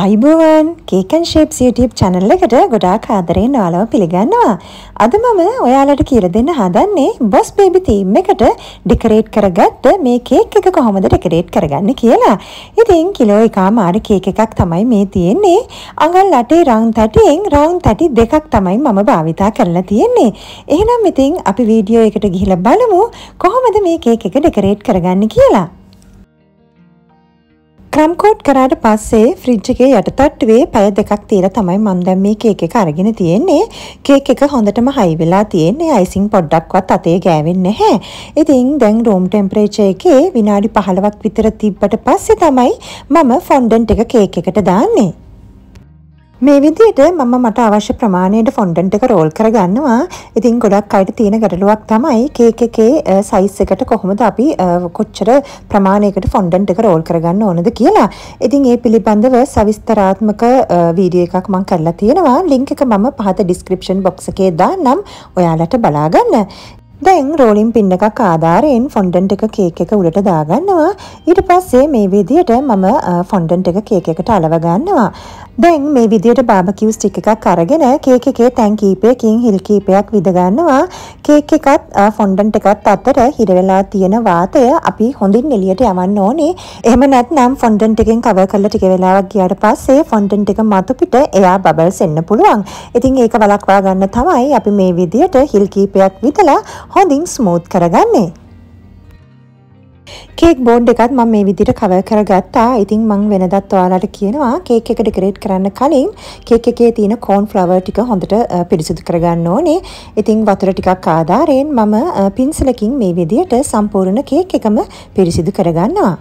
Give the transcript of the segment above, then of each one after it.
අයිබෝවන් Cakenshapes YouTube channel එකට ගොඩාක් ආදරෙන් ඔයාලව පිළිගන්නවා. අද මම ඔයාලට කියලා දෙන්න හදන්නේ boss baby theme එකට ඩෙකොරේට් කරගත්ත මේ කේක් එක කොහොමද ඩෙකොරේට් කරගන්නේ කියලා. ඉතින් කිලෝ එකමාර කේක් එකක් තමයි මේ තියෙන්නේ. අඟල් 8 රවුන්ඩ් 30න් රවුන්ඩ් 32ක් තමයි මම භාවිතා කරලා තියෙන්නේ. එහෙනම් ඉතින් අපි වීඩියෝ එකට ගිහිල්ලා බලමු කොහොමද මේ කේක් එක ඩෙකොරේට් කරගන්නේ කියලා. ක්‍රම් කෝට් කරාට පස්සේ ෆ්‍රිජ් එකේ යට තට්ටුවේ පැය දෙකක් තියලා තමයි මම දැන් මේ කේක් එක අරගෙන තියෙන්නේ. කේක් එක හොඳටම හයි වෙලා තියෙන්නේ. අයිසිං පොඩ්ඩක්වත් අතේ ගෑවෙන්නේ නැහැ. ඉතින් දැන් රූම් ටෙම්පරේචර් එකේ විනාඩි 15ක් විතර තිබ්බට පස්සේ තමයි මම ෆොන්ඩන්ට් එක කේක් එකට දාන්නේ. මේ විදිහට මම මට අවශ්‍ය ප්‍රමාණයට ෆොන්ඩන්ට් එක රෝල් කරගන්නවා. ඉතින් ගොඩක් අයට තියෙන ගැටලුවක් තමයි කේක් එකේ සයිස් එකට කොහොමද අපි කොච්චර ප්‍රමාණයකට ෆොන්ඩන්ට් එක රෝල් කරගන්න ඕනද කියලා. ඉතින් ඒ පිළිබඳව සවිස්තරාත්මක වීඩියෝ එකක් මම කරලා තියෙනවා. ලින්ක් එක මම පහත ඩිස්ක්‍රිප්ෂන් බොක්ස් එකේ දාන්නම් ඔයාලට බලා ගන්න. දැන් රෝලින් පින් එකක් ආධාරයෙන් ෆොන්ඩන්ට් එක කේක් එක උඩට දාගන්නවා. ඊට පස්සේ මේ විදිහට මම ෆොන්ඩන්ට් එක කේක් එකට අලව ගන්නවා. දැන් මේ විදිහට බාබකියු ස්ටික් එකක් අරගෙන කේක් එකේ තැන් කීපයකින් හිල් කීපයක් විද ගන්නවා. කේක් එකත් ෆොන්ඩන්ට් එකත් අතර හිර වෙලා තියෙන වාතය අපි හොඳින් එළියට යවන්න ඕනේ. එහෙම නැත්නම් ෆොන්ඩන්ට් එකෙන් කවර් කරලා ටික වෙලාවක් ගියාට පස්සේ ෆොන්ඩන්ට් එක මතු පිට එයා බබල්ස් එන්න පුළුවන්. ඉතින් ඒක වළක්වා ගන්න තමයි අපි මේ විදිහට හිල් කීපයක් විදලා හොඳින් ස්මූත් කරගන්නේ. කේක් බෝඩ් එකත් මම මේ විදිහට කවර් කරගත්තා. ඉතින් මම වෙනදත් ඔයාලට කියනවා කේක් එක ඩෙකොරේට් කරන්න කලින් කේක් එකේ තියෙන කෝන් ෆ්ලවර් ටික හොඳට පිරිසිදු කරගන්න ඕනේ. ඉතින් වතුර ටිකක් ආධාරයෙන් මම පින්සලකින් මේ විදිහට සම්පූර්ණ කේක් එකම පිරිසිදු කරගන්නවා.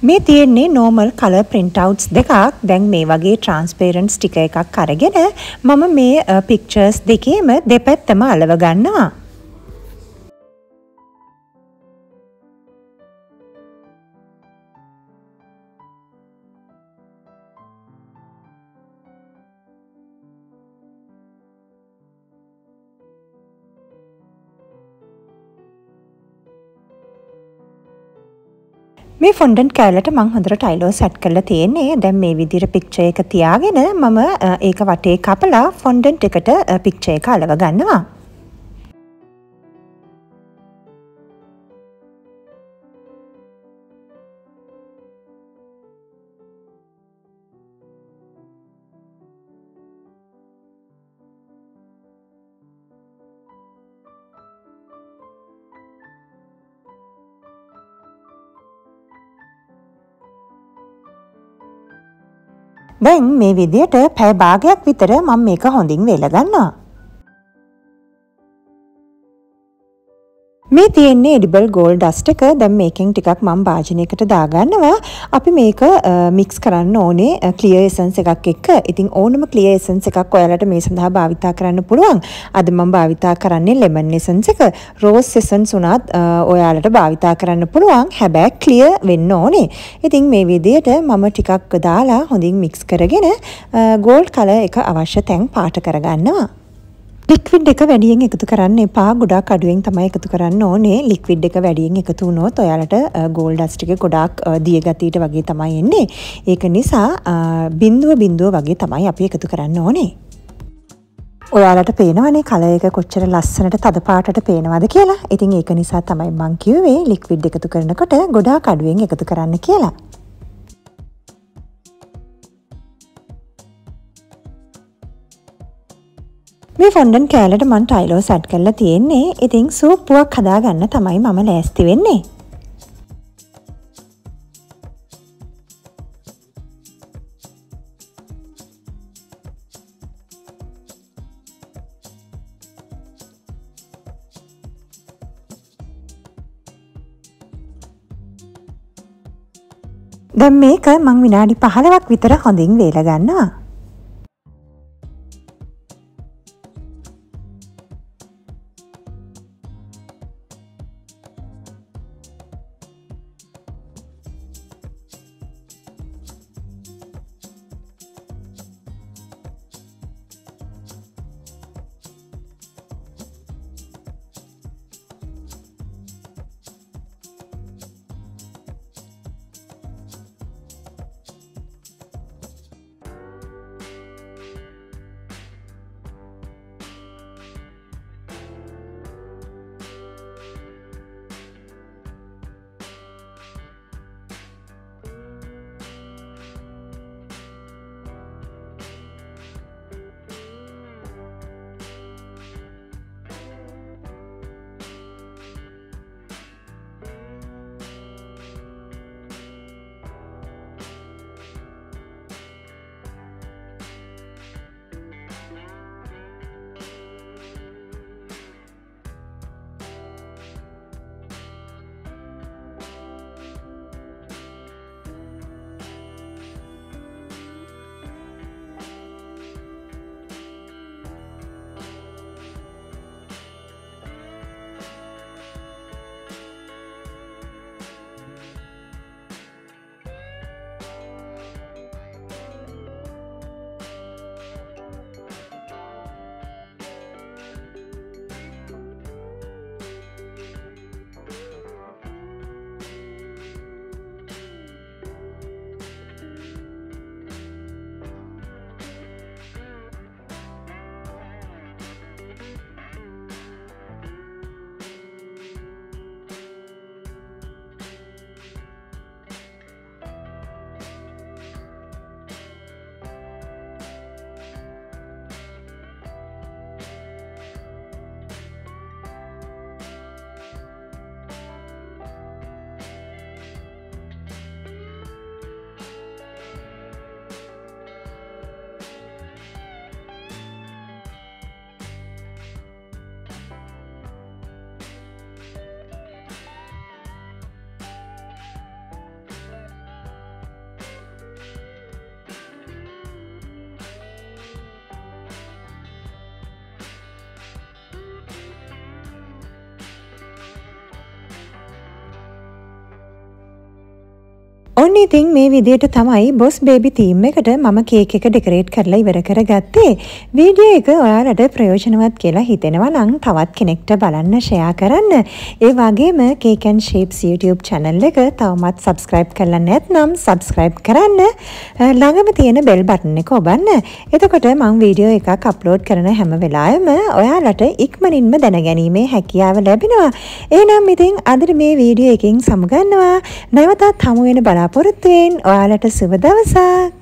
මේ තියෙන්නේ normal color printouts දෙකක්. දැන් මේ වගේ transparent sticker එකක් අරගෙන මම මේ pictures දෙකේම දෙපැත්තම අලව ගන්නවා. මේ ෆොන්ඩන්ට් කෑල්ලට මම හොඳට ටයිලෝ සෙට් කරලා තියෙන්නේ. දැන් මේ විදිහට පික්චර් එක තියාගෙන මම ඒක වටේ කපලා ෆොන්ඩන්ට් එකට පික්චර් එක අලව ගන්නවා. දැන් මේ විදිහට පැය භාගයක් විතර මම මේක හොඳින් වේල ගන්නවා. මේ තියෙන්නේ එඩිබල් ගෝල්ඩ් ඩස්ට් එක. දැන් මේකෙන් ටිකක් මම භාජනයකට දාගන්නවා. අපි මේක මික්ස් කරන්න ඕනේ ක්ලියර් එසන්ස් එකක් එක්ක. ඉතින් ඕනම ක්ලියර් එසන්ස් එකක් ඔයාලට මේ සඳහා භාවිතා කරන්න පුළුවන්. අද මම භාවිතා කරන්නේ ලෙමන් එසන්ස් එක. රෝස් එසන්ස් උනත් ඔයාලට භාවිතා කරන්න පුළුවන්. හැබැයි ක්ලියර් වෙන්න ඕනේ. ඉතින් මේ විදිහට මම ටිකක් දාලා හොඳින් මික්ස් කරගෙන ගෝල්ඩ් කලර් එක අවශ්‍ය තැන් පාට කරගන්නවා. ලික්විඩ් එක වැඩියෙන් එකතු කරන්න එපා. ගොඩාක් අඩුවෙන් තමයි එකතු කරන්න ඕනේ. ලික්විඩ් එක වැඩියෙන් එකතු වුණොත් ඔයාලට ගෝල්ඩ් ඩස්ට් එක ගොඩාක් දිය ගතියට වගේ තමයි එන්නේ. ඒක නිසා බිඳුව වගේ තමයි අපි එකතු කරන්න ඕනේ. ඔයාලට පේනවනේ කලර් එක කොච්චර ලස්සනට තද පාටට පේනවද කියලා. ඉතින් ඒක නිසා තමයි මම කිව්වේ ලික්විඩ් එකතු කරනකොට ගොඩාක් අඩුවෙන් එකතු කරන්න කියලා. මේ ෆොන්ඩන්ට් කෑල්ලට මම ටයිලෝ සෙට් කරලා තියෙන්නේ. ඉතින් සූප්පුවක් හදාගන්න තමයි මම ලෑස්ති වෙන්නේ. දැන් මේක මම විනාඩි 15ක් විතර හොඳින් වේල ගන්නවා. ඔන්න ඉතින් මේ විදිහට තමයි බොස් බේබි තීම් එකට මම කේක් එක ඩෙකරේට් කරලා ඉවර කරගත්තේ. වීඩියෝ එක ඔයාලට ප්‍රයෝජනවත් කියලා හිතෙනවා නම් තවත් කෙනෙක්ට බලන්න ෂෙයා කරන්න. ඒ වගේම Cakenshapes YouTube channel එක තවමත් subscribe කරලා නැත්නම් subscribe කරන්න. ළඟම තියෙන bell button එක ඔබන්න. එතකොට මම වීඩියෝ එකක් අප්ලෝඩ් කරන හැම වෙලාවෙම ඔයාලට ඉක්මනින්ම දැනගැනීමේ හැකියාව ලැබෙනවා. එහෙනම් ඉතින් අද මේ වීඩියෝ එකකින් සමුගන්නවා. නැවතත් හමු වෙන බලාපොරොත්තු වෙන ඔයාලට සුබ දවසක්.